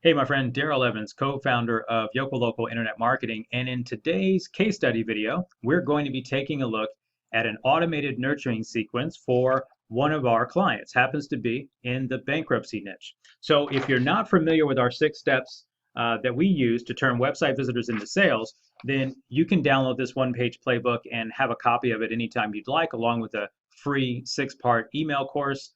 Hey, my friend Daryl Evans, co-founder of Yokel Local Internet Marketing, and in today's case study video, we're going to be taking a look at an automated nurturing sequence for one of our clients. Happens to be in the bankruptcy niche. So if you're not familiar with our 6 steps that we use to turn website visitors into sales, then you can download this one-page playbook and have a copy of it anytime you'd like, along with a free 6-part email course.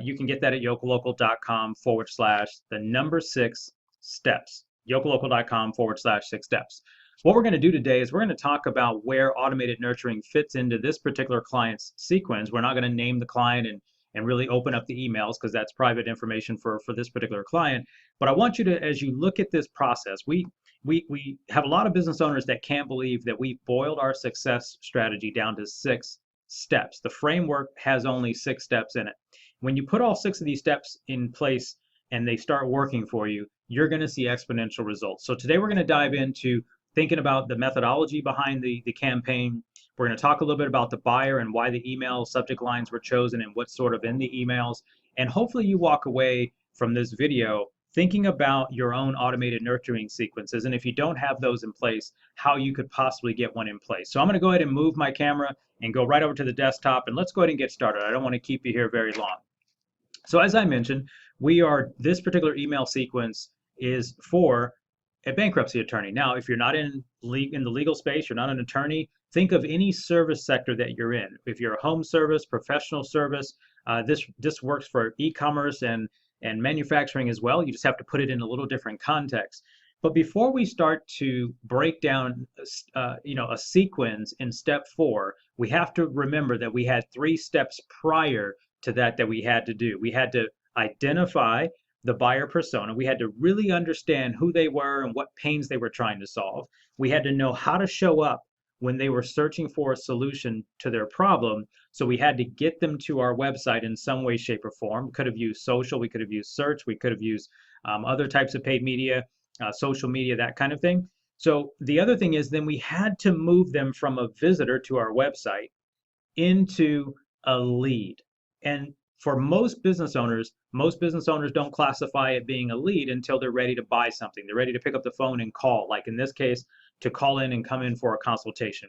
You can get that at yokellocal.com/the number 6 steps. yokellocal.com/6 steps. What we're going to do today is we're going to talk about where automated nurturing fits into this particular client's sequence. We're not going to name the client and really open up the emails because that's private information for this particular client. But I want you to, as you look at this process, we have a lot of business owners that can't believe that we boiled our success strategy down to 6 steps. The framework has only 6 steps in it. When you put all 6 of these steps in place and they start working for you, you're going to see exponential results. So today we're going to dive into thinking about the methodology behind the campaign. We're going to talk a little bit about the buyer and why the email subject lines were chosen and what's sort of in the emails. And hopefully you walk away from this video thinking about your own automated nurturing sequences. And if you don't have those in place, how you could possibly get one in place. So I'm going to go ahead and move my camera and go right over to the desktop, and let's go ahead and get started. I don't want to keep you here very long. So as I mentioned, this particular email sequence is for a bankruptcy attorney. Now, if you're not in the legal space, you're not an attorney, think of any service sector that you're in. If you're a home service, professional service, this works for e-commerce and manufacturing as well. You just have to put it in a little different context. But before we start to break down, a sequence in step 4, we have to remember that we had 3 steps prior to that we had to do. We had to identify the buyer persona. We had to really understand who they were and what pains they were trying to solve. We had to know how to show up when they were searching for a solution to their problem. So we had to get them to our website in some way, shape, or form. We could have used social, we could have used search, we could have used other types of paid media, social media, that kind of thing. So the other thing is then we had to move them from a visitor to our website into a lead. And for most business owners don't classify it being a lead until they're ready to buy something. They're ready to pick up the phone and call, like in this case, to call in and come in for a consultation.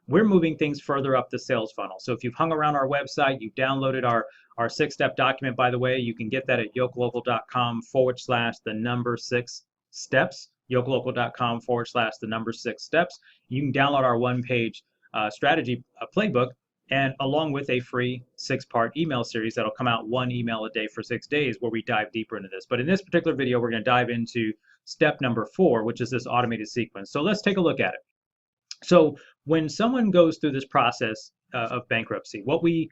We're moving things further up the sales funnel. So if you've hung around our website, you've downloaded our 6-step document, by the way, you can get that at yokellocal.com/the number 6 steps. yokellocal.com/the number 6 steps. You can download our one-page strategy playbook, and along with a free 6-part email series that'll come out 1 email a day for 6 days where we dive deeper into this. But in this particular video, we're going to dive into step number 4, which is this automated sequence. So let's take a look at it. So when someone goes through this process of bankruptcy, what we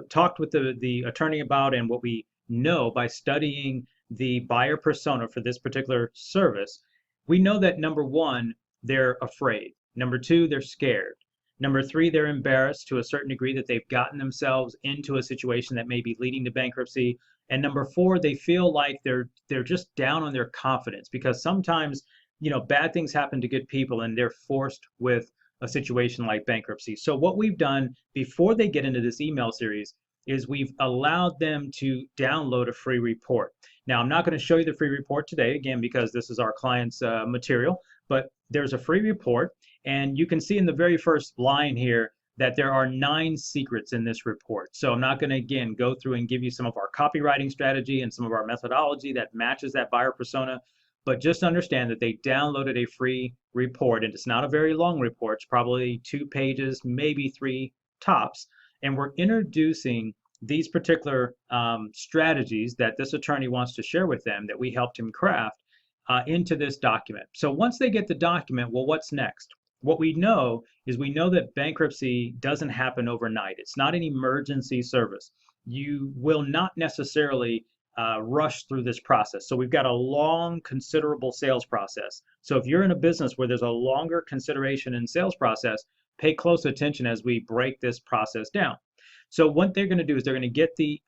talked with the attorney about and what we know by studying the buyer persona for this particular service, we know that number 1, they're afraid. Number 2, they're scared. Number 3, they're embarrassed to a certain degree that they've gotten themselves into a situation that may be leading to bankruptcy. And number 4, they feel like they're just down on their confidence because sometimes, bad things happen to good people and they're forced with a situation like bankruptcy. So what we've done before they get into this email series is we've allowed them to download a free report. Now, I'm not going to show you the free report today, again, because this is our client's material, but there's a free report. And you can see in the very first line here that there are 9 secrets in this report. So I'm not going to, again, go through and give you some of our copywriting strategy and some of our methodology that matches that buyer persona, but just understand that they downloaded a free report, and it's not a very long report. It's probably 2 pages, maybe 3 tops, and we're introducing these particular strategies that this attorney wants to share with them that we helped him craft into this document. So once they get the document, well, what's next? What we know is that bankruptcy doesn't happen overnight. It's not an emergency service. You will not necessarily rush through this process. So we've got a long, considerable sales process. So if you're in a business where there's a longer consideration and sales process, pay close attention as we break this process down. So what they're going to do is they're going to get the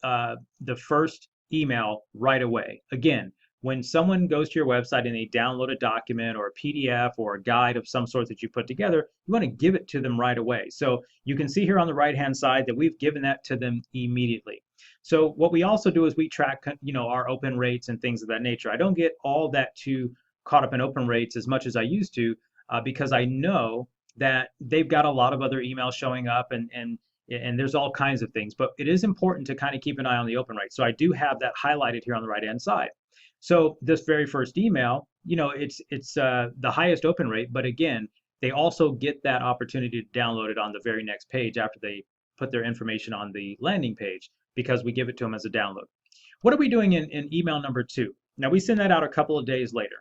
first email right away. Again, when someone goes to your website and they download a document or a PDF or a guide of some sort that you put together, you want to give it to them right away. So you can see here on the right-hand side that we've given that to them immediately. So what we also do is we track, our open rates and things of that nature. I don't get all that too caught up in open rates as much as I used to, because I know that they've got a lot of other emails showing up, and there's all kinds of things. But it is important to kind of keep an eye on the open rate. So I do have that highlighted here on the right-hand side. So this very first email, it's the highest open rate, but again, they also get that opportunity to download it on the very next page after they put their information on the landing page, because we give it to them as a download. What are we doing in email number 2? Now we send that out a couple of days later.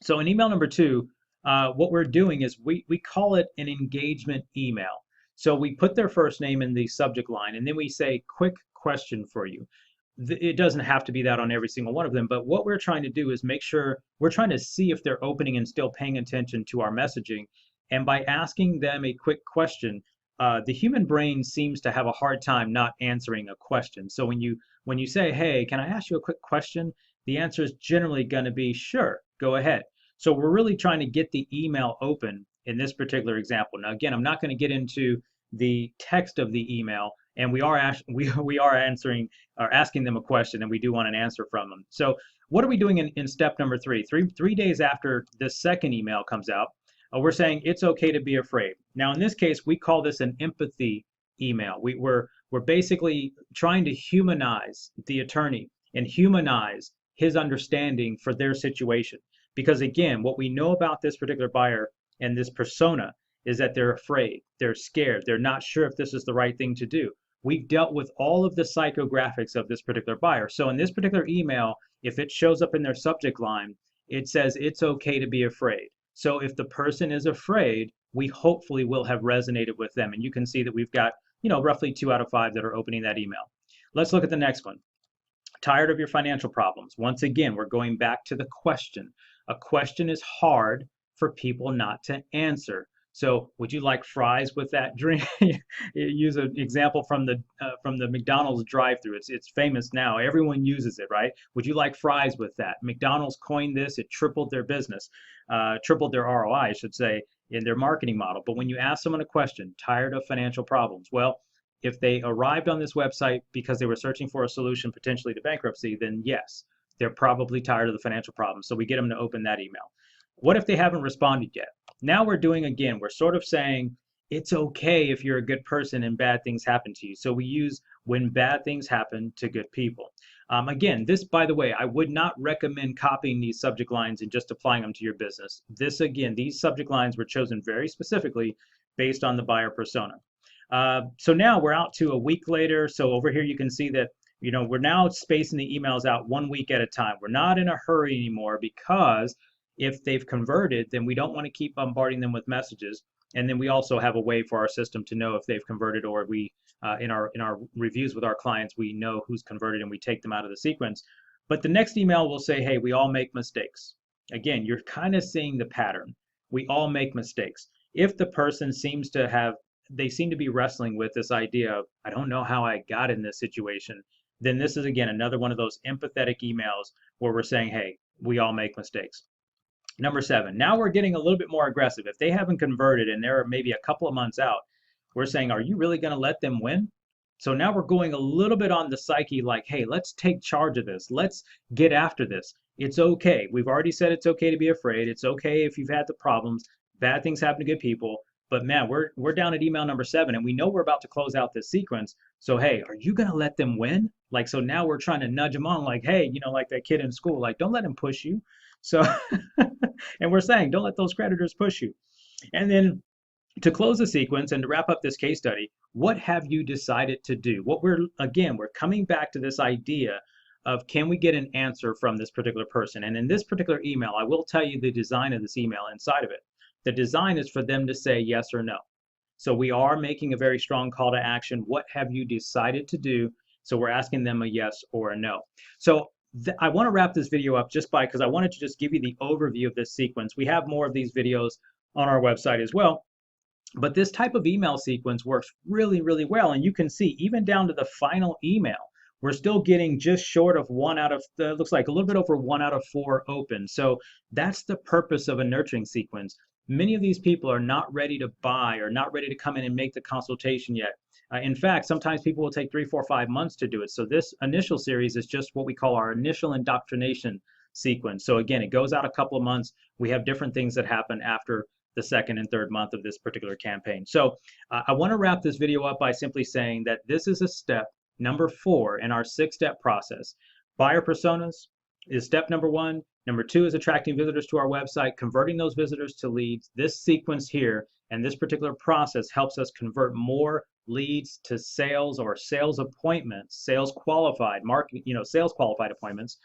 So in email number 2, what we're doing is we call it an engagement email. So we put their first name in the subject line, and then we say, quick question for you. It doesn't have to be that on every single one of them, but what we're trying to do is make sure we're trying to see if they're opening and still paying attention to our messaging. And by asking them a quick question, the human brain seems to have a hard time not answering a question. So when you say, hey, can I ask you a quick question? The answer is generally going to be, sure, go ahead. So we're really trying to get the email open in this particular example. Now, again, I'm not going to get into the text of the email, and we are answering or asking them a question, and we do want an answer from them. So what are we doing in step number 3? Three days after the second email comes out, we're saying it's okay to be afraid. Now, in this case, we call this an empathy email. We're basically trying to humanize the attorney and humanize his understanding for their situation. Because again, what we know about this particular buyer and this persona is that they're afraid, they're scared, they're not sure if this is the right thing to do. We've dealt with all of the psychographics of this particular buyer. So in this particular email, if it shows up in their subject line, it says it's okay to be afraid. So if the person is afraid, we hopefully will have resonated with them. And you can see that we've got, roughly 2 out of 5 that are opening that email. Let's look at the next one. Tired of your financial problems. Once again, we're going back to the question. A question is hard for people not to answer. So would you like fries with that drink? Use an example from the McDonald's drive-thru. It's famous now. Everyone uses it, right? Would you like fries with that? McDonald's coined this. It tripled their business, tripled their ROI, I should say, in their marketing model. But when you ask someone a question, tired of financial problems, well, if they arrived on this website because they were searching for a solution potentially to bankruptcy, then yes, they're probably tired of the financial problems. So we get them to open that email. What if they haven't responded yet? Now we're sort of saying it's okay if you're a good person and bad things happen to you. So we use when bad things happen to good people. Again, this, by the way, I would not recommend copying these subject lines and just applying them to your business. These subject lines were chosen very specifically based on the buyer persona. So now we're out to a week later. So over here you can see that we're now spacing the emails out 1 week at a time. We're not in a hurry anymore, because if they've converted, then we don't want to keep bombarding them with messages. And then we also have a way for our system to know if they've converted, or we in our reviews with our clients, we know who's converted and we take them out of the sequence. But the next email will say, hey, we all make mistakes. Again, you're kind of seeing the pattern. We all make mistakes. If the person seem to be wrestling with this idea of, I don't know how I got in this situation, then this is, again, another one of those empathetic emails where we're saying, hey, we all make mistakes. Number 7, now we're getting a little bit more aggressive. If they haven't converted and they're maybe a couple of months out, we're saying, are you really going to let them win? So now we're going a little bit on the psyche, like, hey, let's take charge of this. Let's get after this. It's okay. We've already said it's okay to be afraid. It's okay if you've had the problems. Bad things happen to good people. But man, we're down at email number 7, and we know we're about to close out this sequence. So hey, are you going to let them win? Like, so now we're trying to nudge them on, like, hey, like that kid in school, like, don't let him push you. So, and we're saying, don't let those creditors push you. And then to close the sequence and to wrap up this case study, what have you decided to do? We're coming back to this idea of, can we get an answer from this particular person? And in this particular email, I will tell you the design of this email inside of it. The design is for them to say yes or no. So we are making a very strong call to action. What have you decided to do? So we're asking them a yes or a no. So I want to wrap this video up because I wanted to just give you the overview of this sequence. We have more of these videos on our website as well. But this type of email sequence works really, really well. And you can see even down to the final email, we're still getting just short of one out of, looks like a little bit over 1 out of 4 open. So that's the purpose of a nurturing sequence. Many of these people are not ready to buy or not ready to come in and make the consultation yet. In fact, sometimes people will take 3, 4, 5 months to do it. So this initial series is just what we call our initial indoctrination sequence. So again, it goes out a couple of months. We have different things that happen after the second and third month of this particular campaign. So I want to wrap this video up by simply saying that this is a step number 4 in our 6-step process. Buyer personas is step number 1. Number 2 is attracting visitors to our website, converting those visitors to leads. This sequence here and this particular process helps us convert more leads to sales or sales appointments, sales qualified appointments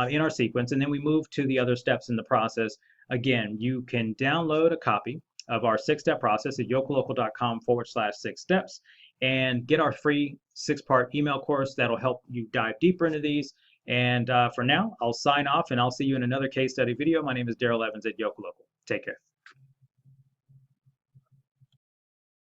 in our sequence. And then we move to the other steps in the process. Again, you can download a copy of our 6-step process at yokellocal.com/6steps and get our free 6-part email course that'll help you dive deeper into these. And for now, I'll sign off and I'll see you in another case study video. My name is Daryl Evans at Yokel Local. Take care.